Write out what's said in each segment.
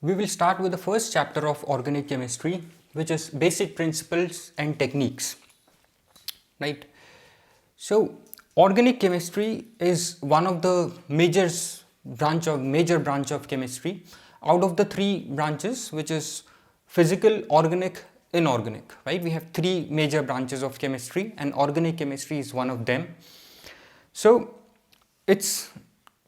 We will start with the first chapter of organic chemistry, which is basic principles and techniques. Right? So, organic chemistry is one of the major branch of chemistry out of the three branches, which is physical, organic, inorganic. Right? We have three major branches of chemistry, and organic chemistry is one of them. So, it's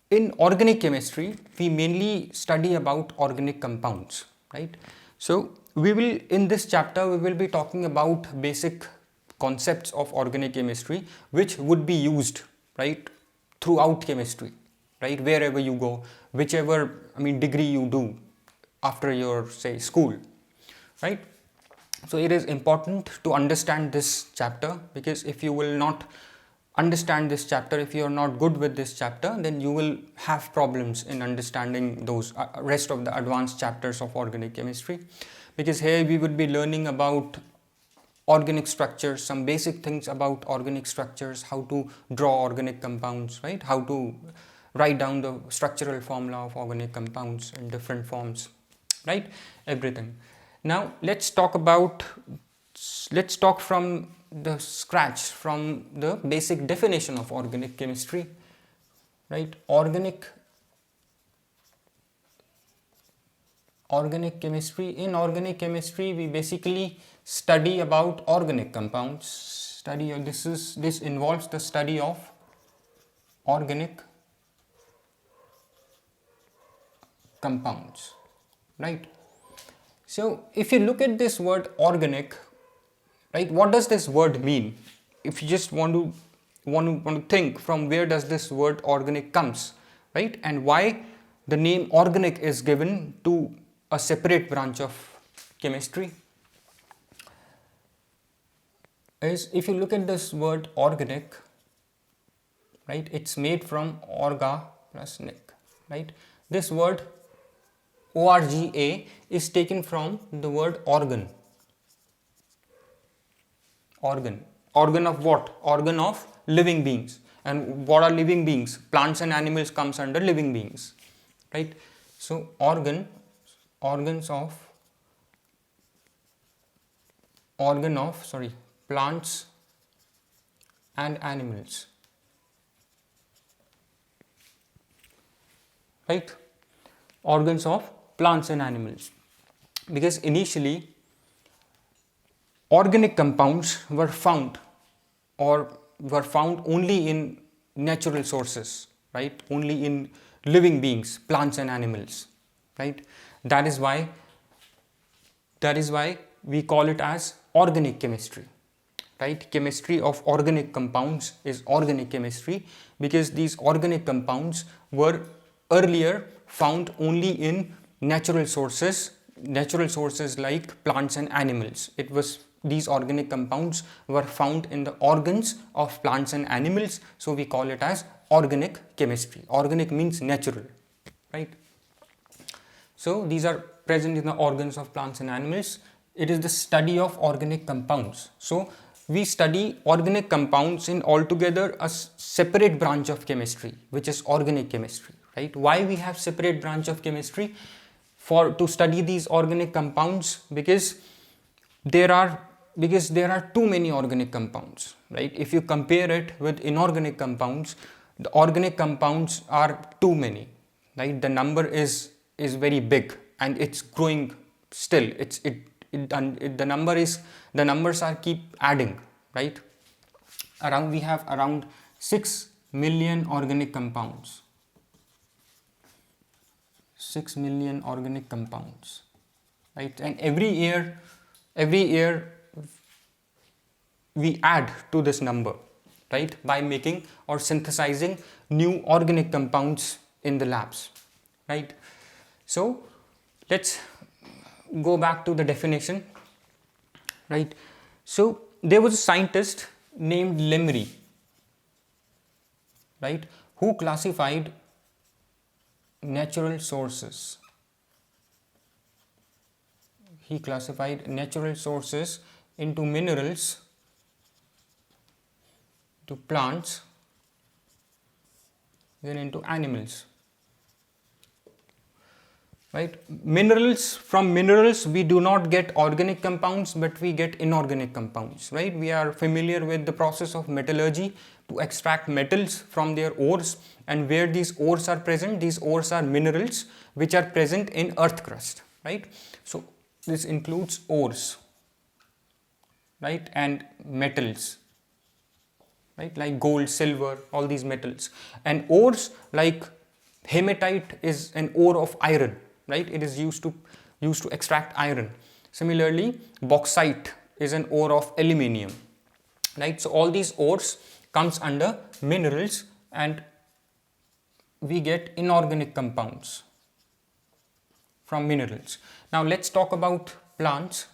in organic chemistry we mainly study about organic compounds, right? So we will, in this chapter we will be talking about basic concepts of organic chemistry which would be used, right, throughout chemistry, right, wherever you go, whichever degree you do after your, say, school, right? So it is important to understand this chapter, because if you will not understand this chapter, if you are not good with this chapter, then you will have problems in understanding those rest of the advanced chapters of organic chemistry, because here we would be learning about organic structures, some basic things about organic structures, how to draw organic compounds, right, how to write down the structural formula of organic compounds in different forms, right, everything. Now let's talk from the scratch, from the basic definition of organic chemistry, right? Organic chemistry, in organic chemistry we basically study about organic compounds. This involves the study of organic compounds, right? So if you look at this word organic, right, what does this word mean? If you just want to think from where does this word organic comes, right, and why the name organic is given to a separate branch of chemistry, is if you look at this word organic, right, it's made from orga plus nic, right? This word orga is taken from the word organ. Organ of what? Organ of living beings. And what are living beings? Plants and animals comes under living beings, right? So organ of plants and animals, right? Organs of plants and animals, because initially organic compounds were found only in natural sources, right, only in living beings, plants and animals, right? That is why we call it as organic chemistry, right? Chemistry of organic compounds is organic chemistry, because these organic compounds were earlier found only in natural sources like plants and animals. These organic compounds were found in the organs of plants and animals, so we call it as organic chemistry. Organic means natural, right? So these are present in the organs of plants and animals. It is the study of organic compounds. So we study organic compounds in altogether a separate branch of chemistry, which is organic chemistry, right? Why we have separate branch of chemistry? To study these organic compounds, because there are too many organic compounds, right? If you compare it with inorganic compounds, the organic compounds are too many, right? The number is very big and it's growing still. The numbers are keep adding, right? We have around 6 million organic compounds. 6 million organic compounds, right? And every year we add to this number, right, by making or synthesizing new organic compounds in the labs, right? So let's go back to the definition, right? So there was a scientist named Lemery, right, who classified natural sources. He classified natural sources into minerals, to plants, then into animals, right? Minerals, from minerals we do not get organic compounds, but we get inorganic compounds, right? We are familiar with the process of metallurgy to extract metals from their ores, and where these ores are present, these ores are minerals which are present in earth crust, right? So this includes ores, right, and metals, right, like gold, silver, all these metals. And ores like hematite is an ore of iron, right? It is used to extract iron. Similarly, bauxite is an ore of aluminium, right? So all these ores comes under minerals, and we get inorganic compounds from minerals. Now let's talk about plants.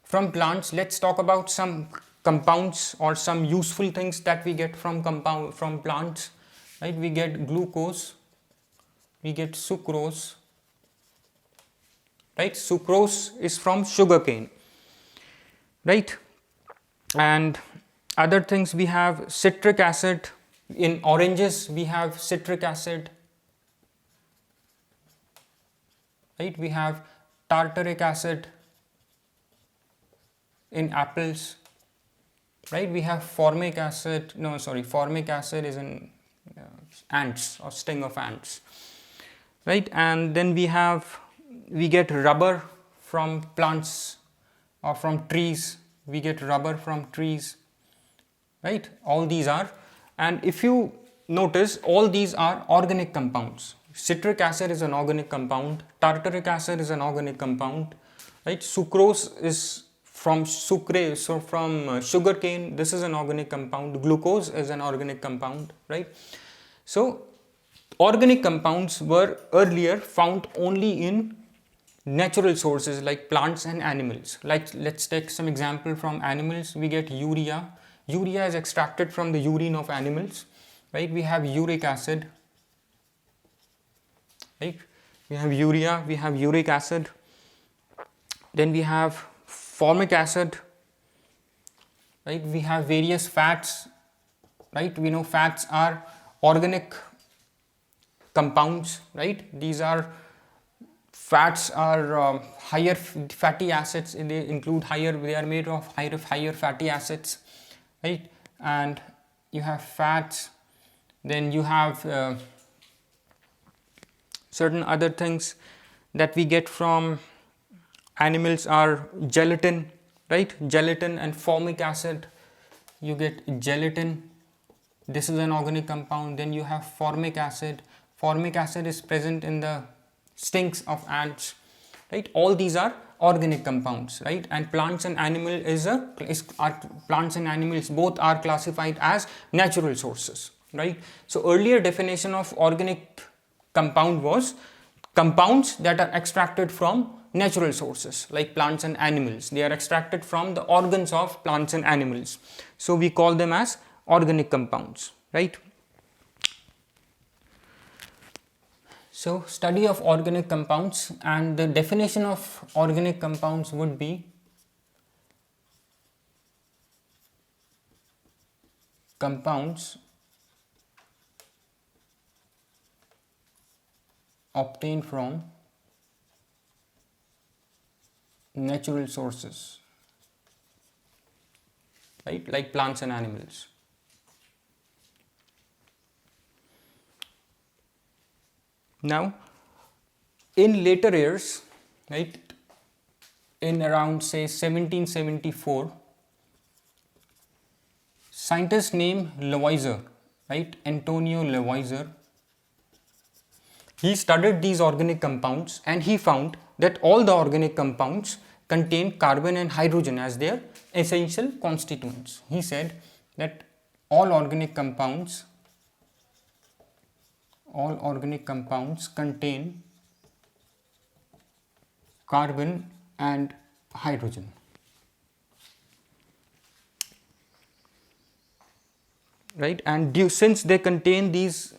From plants, let's talk about some compounds or some useful things that we get from plants, right? We get glucose, we get sucrose, right? Sucrose is from sugarcane, right? And other things, we have citric acid. In oranges we have citric acid, right? We have tartaric acid in apples, right? We have formic acid, no sorry, formic acid is in ants or sting of ants, right? And then we get rubber from plants or from trees. We get rubber from trees, right? All these are, and if you notice, all these are organic compounds. Citric acid is an organic compound, tartaric acid is an organic compound, right? Sucrose is from sucre, so from sugar cane, this is an organic compound. Glucose is an organic compound, right? So organic compounds were earlier found only in natural sources like plants and animals. Like, let's take some example from animals. We get urea. Urea is extracted from the urine of animals, right? We have uric acid, right? We have urea, we have uric acid. Then we have formic acid, right? We have various fats, right? We know fats are organic compounds, right? These are fats are higher fatty acids. They include they are made of higher fatty acids, right? And you have fats. Then you have certain other things that we get from animals are gelatin, right? Gelatin and formic acid. You get gelatin. This is an organic compound. Then you have formic acid. Formic acid is present in the stings of ants, right? All these are organic compounds, right? And plants and plants and animals both are classified as natural sources, right? So earlier definition of organic compound was compounds that are extracted from natural sources like plants and animals. They are extracted from the organs of plants and animals, so we call them as organic compounds, right? So study of organic compounds, and the definition of organic compounds would be compounds obtained from natural sources, right? Like plants and animals. Now, in later years, right, in around say 1774, scientist named Lavoisier, right, Antonio Lavoisier, he studied these organic compounds, and he found that all the organic compounds contain carbon and hydrogen as their essential constituents. He said that all organic compounds contain carbon and hydrogen. Right, and since they contain these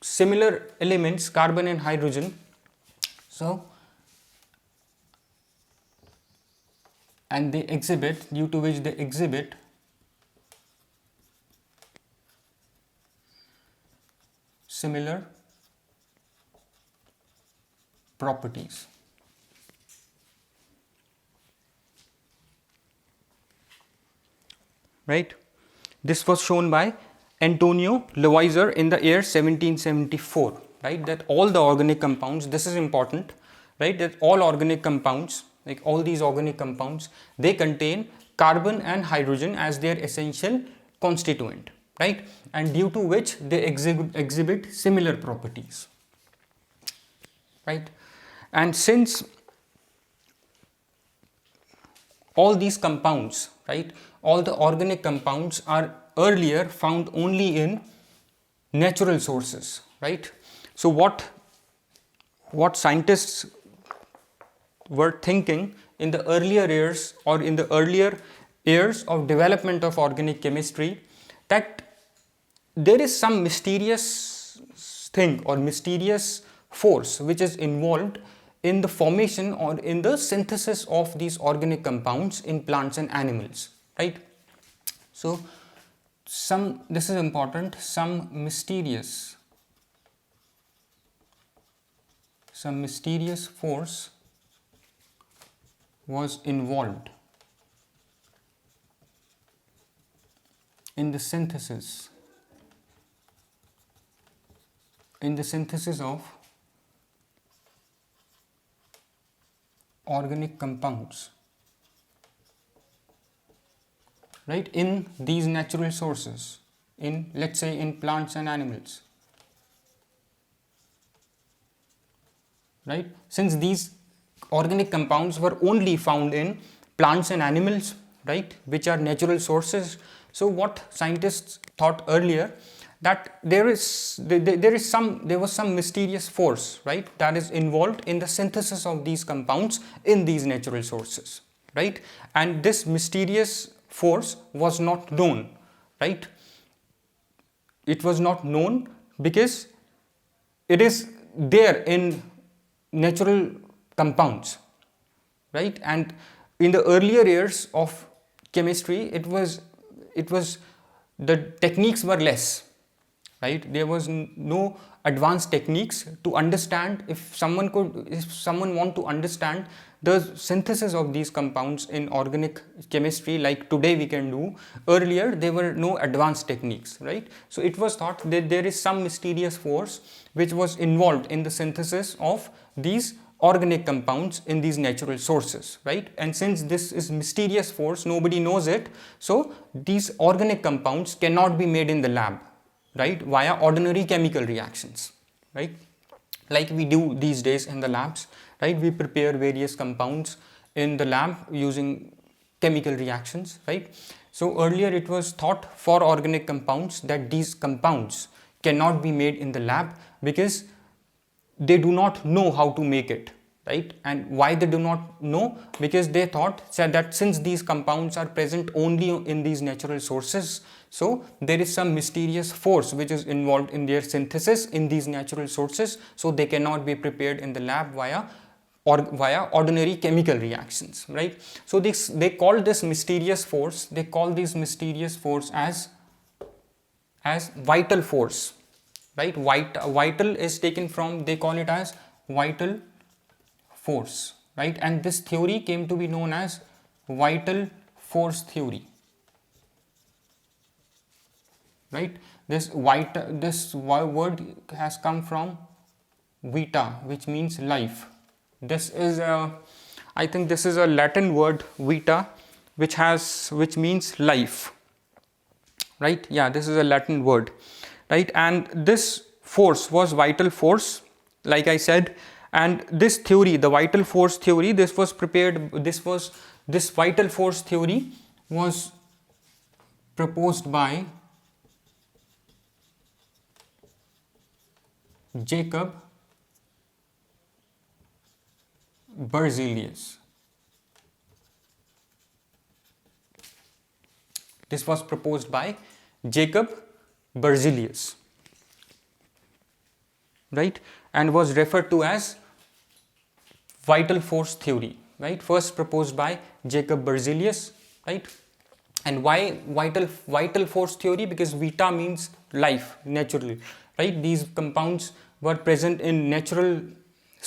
similar elements, carbon and hydrogen, so and they exhibit, due to which they exhibit similar properties. Right? This was shown by Antonio Lavoisier in the year 1774, right? That all the organic compounds, this is important, right? That all organic compounds, like all these organic compounds, they contain carbon and hydrogen as their essential constituent, right? And due to which they exhibit similar properties, right? And since all these compounds, right, all the organic compounds are earlier found only in natural sources, right? So what scientists were thinking in the earlier years, or in the earlier years of development of organic chemistry, that there is some mysterious thing or mysterious force which is involved in the formation or in the synthesis of these organic compounds in plants and animals, right? So this is important, some mysterious force was involved in the synthesis of organic compounds, right, in these natural sources, in, let's say, in plants and animals, right? Since these organic compounds were only found in plants and animals, right, which are natural sources, so what scientists thought earlier, that there was some mysterious force, right, that is involved in the synthesis of these compounds in these natural sources, right? And this mysterious force was not known, right? It was not known because it is there in natural compounds, right? And in the earlier years of chemistry, it was the techniques were less, right? There was no advanced techniques to understand. If someone want to understand the synthesis of these compounds in organic chemistry like today we can do, earlier there were no advanced techniques, right? So it was thought that there is some mysterious force which was involved in the synthesis of these organic compounds in these natural sources, right? And since this is mysterious force, nobody knows it, so these organic compounds cannot be made in the lab, right, via ordinary chemical reactions, right, like we do these days in the labs, right? We prepare various compounds in the lab using chemical reactions, right? So earlier it was thought for organic compounds that these compounds cannot be made in the lab because they do not know how to make it, right? And why they do not know? Because they said that since these compounds are present only in these natural sources, so there is some mysterious force which is involved in their synthesis in these natural sources, so they cannot be prepared in the lab via ordinary chemical reactions, right? So they call this mysterious force, they call this mysterious force as vital force, right? Vital is taken from, they call it as vital force, right? And this theory came to be known as vital force theory, right? This word has come from vita, which means life. This is I think this is a Latin word, vita, which means life, right? Yeah, this is a Latin word, right? And this force was vital force, like I said. And this theory, the vital force theory, this vital force theory was proposed by Jacob Berzelius. This was proposed by Jacob Berzelius, right? And was referred to as vital force theory, right? First proposed by Jacob Berzelius, right? And why vital force theory? Because vita means life, naturally, right? These compounds were present in natural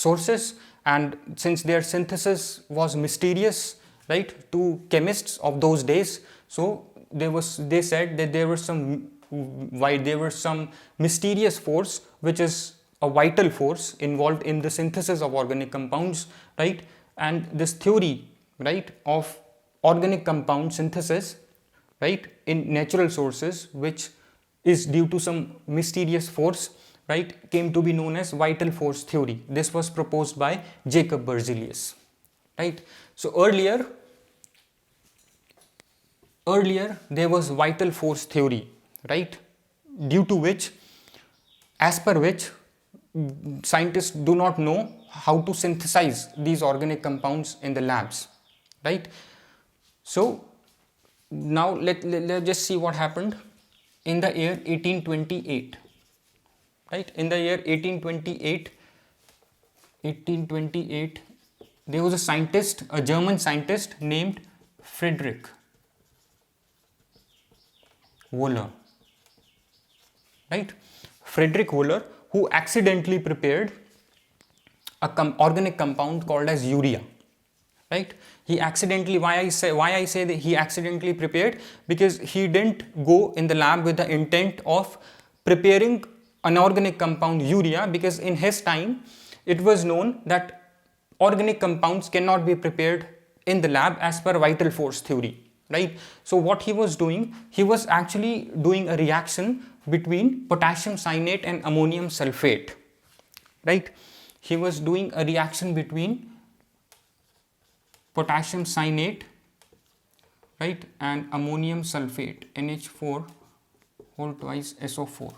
sources, and since their synthesis was mysterious, right, to chemists of those days, so they said that there was some mysterious force which is a vital force involved in the synthesis of organic compounds, right? And this theory, right, of organic compound synthesis, right, in natural sources, which is due to some mysterious force, right, came to be known as vital force theory. This was proposed by Jacob Berzelius, right? So earlier there was vital force theory, right, due to which, as per which, scientists do not know how to synthesize these organic compounds in the labs, right? So now let's just see what happened in the year 1828, right? In the year 1828, there was a scientist, a German scientist named Friedrich Wöhler, right? Friedrich Wöhler, who accidentally prepared a organic compound called as urea, right? He accidentally, why I say that he accidentally prepared, because he didn't go in the lab with the intent of preparing an organic compound urea, because in his time it was known that organic compounds cannot be prepared in the lab as per vital force theory, right? So what he was doing, he was actually doing a reaction between potassium cyanate and ammonium sulfate, right? He was doing a reaction between potassium cyanate, right, and ammonium sulfate, NH4 whole twice SO4,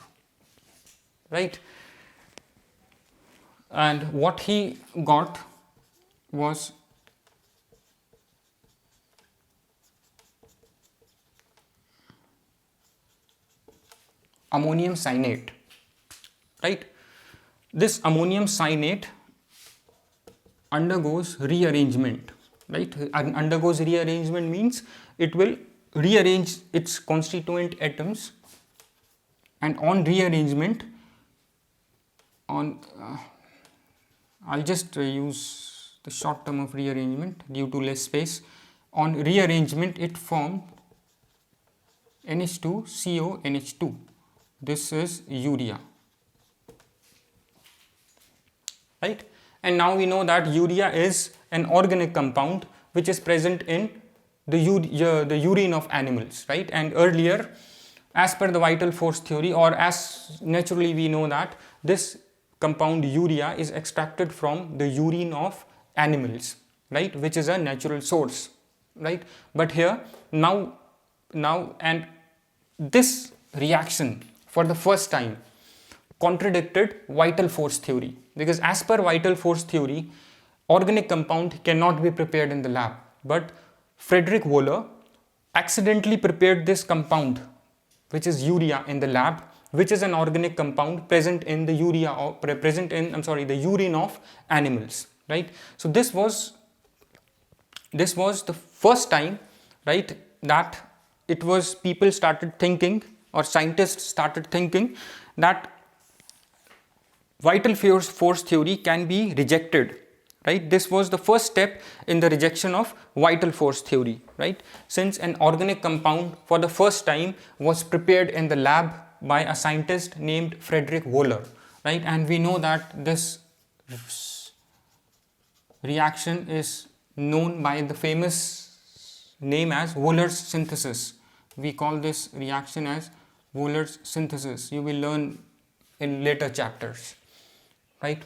right? And what he got was ammonium cyanate, right? This ammonium cyanate undergoes rearrangement, right? Undergoes rearrangement means it will rearrange its constituent atoms, and on rearrangement, I'll just use the short term of rearrangement due to less space. On rearrangement, it formed NH2CO NH2. This is urea, right? And now we know that urea is an organic compound which is present in the urine of animals, right? And earlier, as per the vital force theory, or as naturally we know that this compound urea is extracted from the urine of animals, right, which is a natural source, right? But here now and this reaction for the first time contradicted vital force theory, because as per vital force theory, organic compound cannot be prepared in the lab, but Friedrich Wöhler accidentally prepared this compound, which is urea, in the lab, which is an organic compound present in the urine of animals, right? So this was the first time, right, that it was people started thinking, or scientists started thinking, that vital force theory can be rejected, right? This was the first step in the rejection of vital force theory, right? Since an organic compound for the first time was prepared in the lab by a scientist named Friedrich Wöhler, right? And we know that this reaction is known by the famous name as Wöhler's synthesis. We call this reaction as Wöhler's synthesis. You will learn in later chapters, right?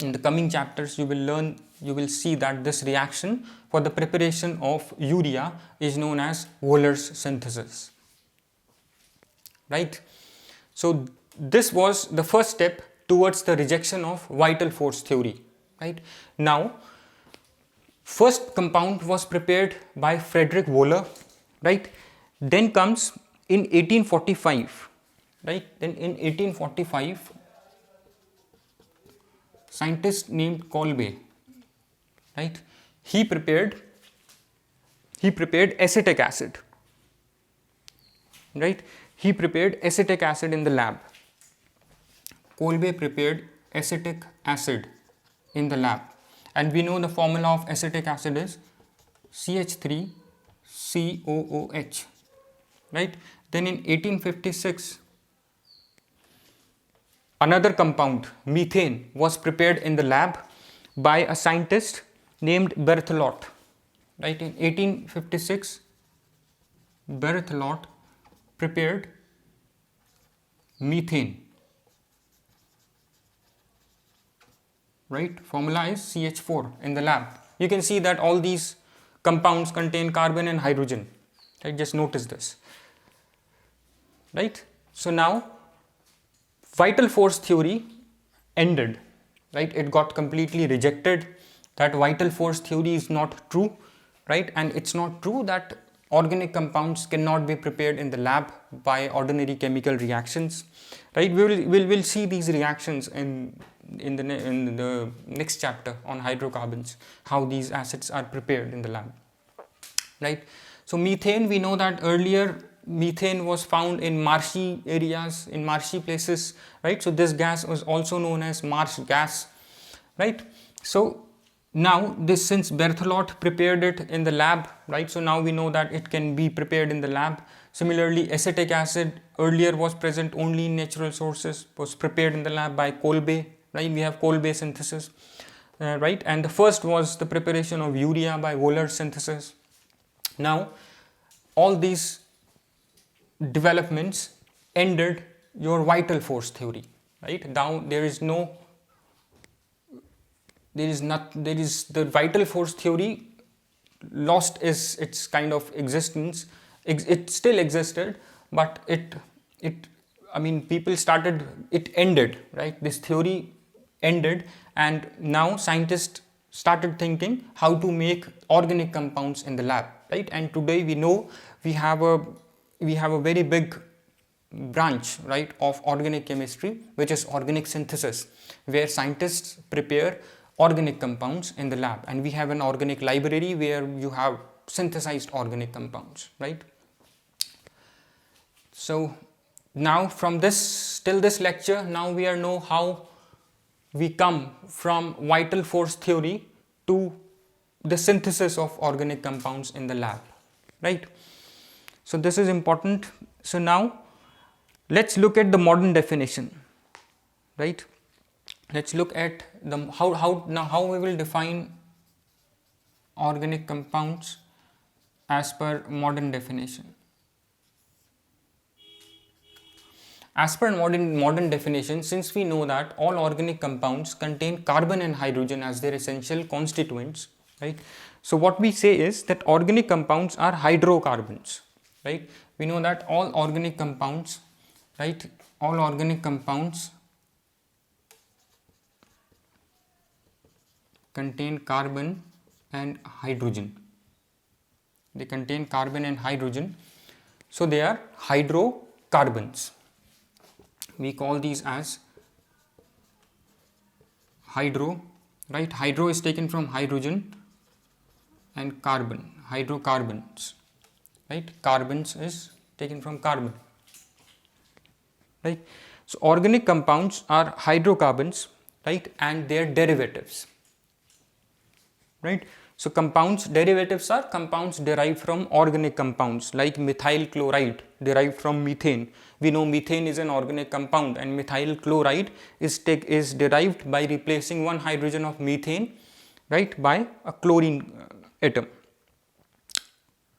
In the coming chapters, you will see that this reaction for the preparation of urea is known as Wöhler's synthesis, right? So this was the first step towards the rejection of vital force theory, right? Now, first compound was prepared by Friedrich Wöhler, right? Then comes in 1845, right? Then in 1845, scientist named Kolbe, right? He prepared acetic acid, right? He prepared acetic acid in the lab. Kolbe prepared acetic acid in the lab, and we know the formula of acetic acid is CH3COOH, right? Then in 1856, another compound, methane, was prepared in the lab by a scientist named Berthelot, right? In 1856, Berthelot prepared methane, right? Formula is CH4 in the lab. You can see that all these compounds contain carbon and hydrogen, right? Just notice this, right? So now vital force theory ended, right? It got completely rejected. That vital force theory is not true, right? And it's not true that organic compounds cannot be prepared in the lab by ordinary chemical reactions, right? We'll see these reactions in the next chapter on hydrocarbons, how these acids are prepared in the lab, right? So methane, we know that earlier methane was found in marshy areas, in marshy places, right? So this gas was also known as marsh gas, right? So now this, since Berthelot prepared it in the lab, right? So now we know that it can be prepared in the lab. Similarly, acetic acid earlier was present only in natural sources, was prepared in the lab by Kolbe, right? We have Kolbe synthesis, right? And the first was the preparation of urea by Wohler synthesis. Now all these developments ended your vital force theory, right? Now there is the vital force theory lost its kind of existence. It still existed, but it ended, right? This theory ended, and now scientists started thinking how to make organic compounds in the lab, right? And today we know we have a very big branch, right, of organic chemistry, which is organic synthesis, where scientists prepare organic compounds in the lab, and we have an organic library where you have synthesized organic compounds, right? So now from this till this lecture, now we know how we come from vital force theory to the synthesis of organic compounds in the lab, right? So this is important. So now let's look at the modern definition, right? Let's look at the how we will define organic compounds as per modern definition. As per modern definition, since we know that all organic compounds contain carbon and hydrogen as their essential constituents, right? So what we say is that organic compounds are hydrocarbons, right? We know that all organic compounds, right? All organic compounds contain carbon and hydrogen. They contain carbon and hydrogen, so they are hydrocarbons. We call these as hydro, right? Hydro is taken from hydrogen and carbon, hydrocarbons, right? Carbons is taken from carbon, right? So organic compounds are hydrocarbons, right, and their derivatives, right? So compounds, derivatives are compounds derived from organic compounds, like methyl chloride derived from methane. We know methane is an organic compound, and methyl chloride is derived by replacing one hydrogen of methane, right, by a chlorine atom,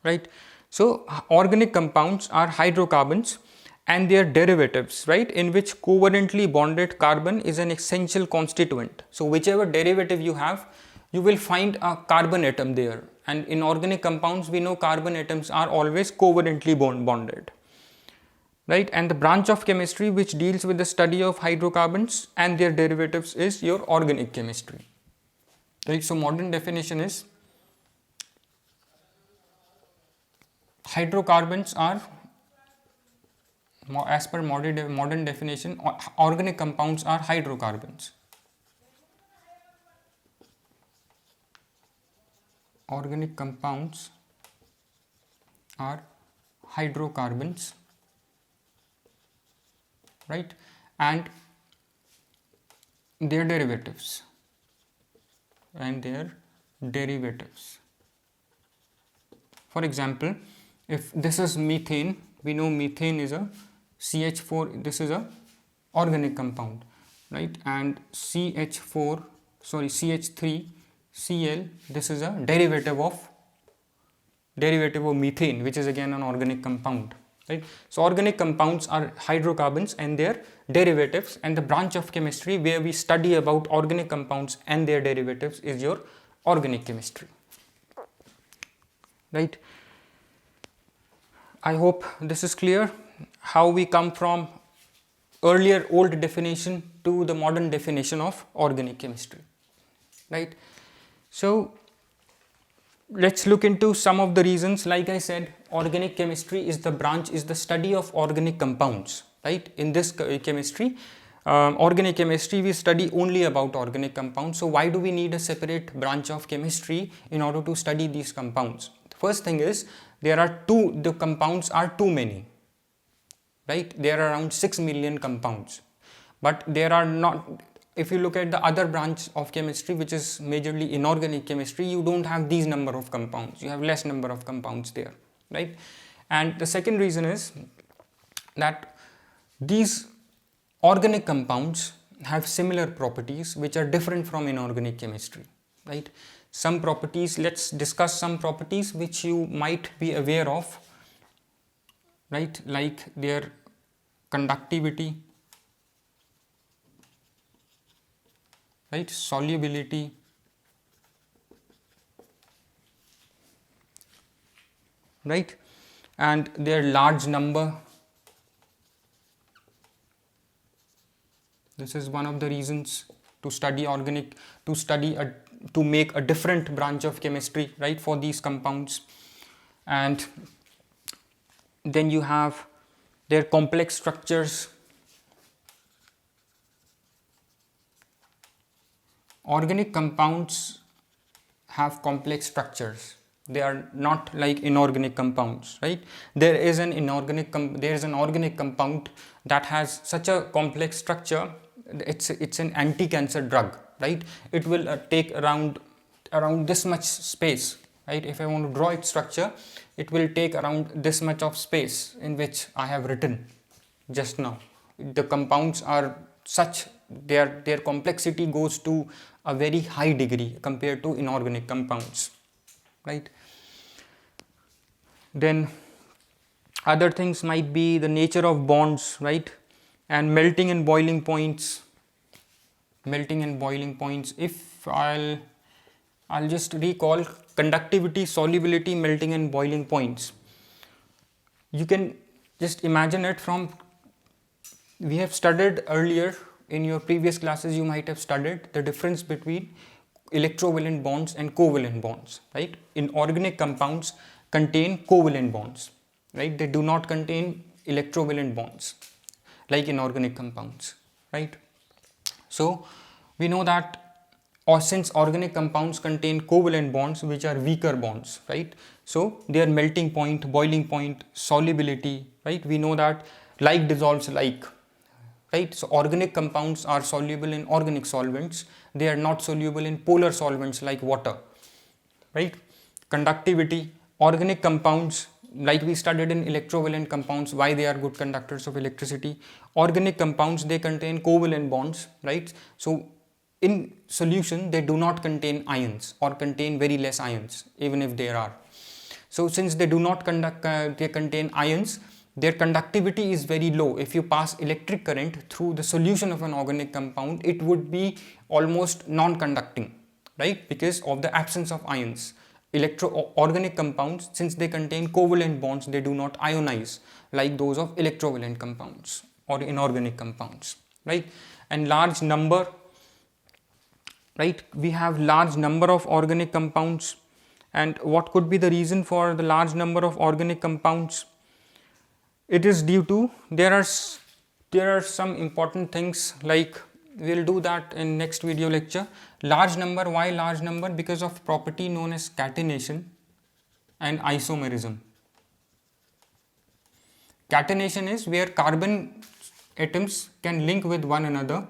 right? So organic compounds are hydrocarbons and their derivatives, right, in which covalently bonded carbon is an essential constituent. So whichever derivative you have, you will find a carbon atom there, and in organic compounds we know carbon atoms are always covalently bonded, right? And the branch of chemistry which deals with the study of hydrocarbons and their derivatives is your organic chemistry, right? So modern definition is hydrocarbons are, as per modern definition, organic compounds are hydrocarbons. Organic compounds are hydrocarbons, right, and their derivatives. and their derivatives. For example, if this is methane, we know methane is a CH4, this is a organic compound, right? And CH3Cl, this is a derivative of methane, which is again an organic compound, right? So organic compounds are hydrocarbons and their derivatives, and the branch of chemistry where we study about organic compounds and their derivatives is your organic chemistry, right? I hope this is clear how we come from earlier old definition to the modern definition of organic chemistry, right? So let's look into some of the reasons. Like I said, organic chemistry is the study of organic compounds, right? In this chemistry, organic chemistry, we study only about organic compounds. So why do we need a separate branch of chemistry in order to study these compounds? The first thing is the compounds are too many, right? There are around 6 million compounds, but there are not. If you look at the other branch of chemistry, which is majorly inorganic chemistry, you don't have these number of compounds, you have less number of compounds there, right? And the second reason is that these organic compounds have similar properties which are different from inorganic chemistry, right? Some properties, let's discuss some properties which you might be aware of, right? Like their conductivity, right? Solubility, right? And their large number. This is one of the reasons to study to make a different branch of chemistry, right, for these compounds. And then you have their complex structures. Organic compounds have complex structures. They are not like inorganic compounds, right? There is an organic compound that has such a complex structure. It's an anti-cancer drug, right? It will take around this much space, right? If I want to draw its structure, it will take around this much of space in which I have written just now. The compounds are such, their complexity goes to a very high degree compared to inorganic compounds, right? Then other things might be the nature of bonds, right? And melting and boiling points. If I'll just recall conductivity, solubility, melting and boiling points. You can just imagine it from, we have studied earlier in your previous classes, you might have studied the difference between electrovalent bonds and covalent bonds, right? Inorganic compounds contain covalent bonds, right? They do not contain electrovalent bonds like inorganic compounds, right? So we know that, or since organic compounds contain covalent bonds which are weaker bonds, right? So their melting point, boiling point, solubility, right? We know that like dissolves like, right? So organic compounds are soluble in organic solvents. They are not soluble in polar solvents like water, right? Conductivity, organic compounds, like we studied in electrovalent compounds, why they are good conductors of electricity. Organic compounds, they contain covalent bonds, right? So in solution, they do not contain ions or contain very less ions, even if there are. So since they do not they contain ions, their conductivity is very low. If you pass electric current through the solution of an organic compound, it would be almost non-conducting, right? Because of the absence of ions. Organic compounds, since they contain covalent bonds, they do not ionize like those of electrovalent compounds or inorganic compounds, right? And large number, right? We have large number of organic compounds. And what could be the reason for the large number of organic compounds? It is due to, there are some important things, like we'll do that in next video lecture. Large number, why large number? Because of property known as catenation and isomerism. Catenation is where carbon atoms can link with one another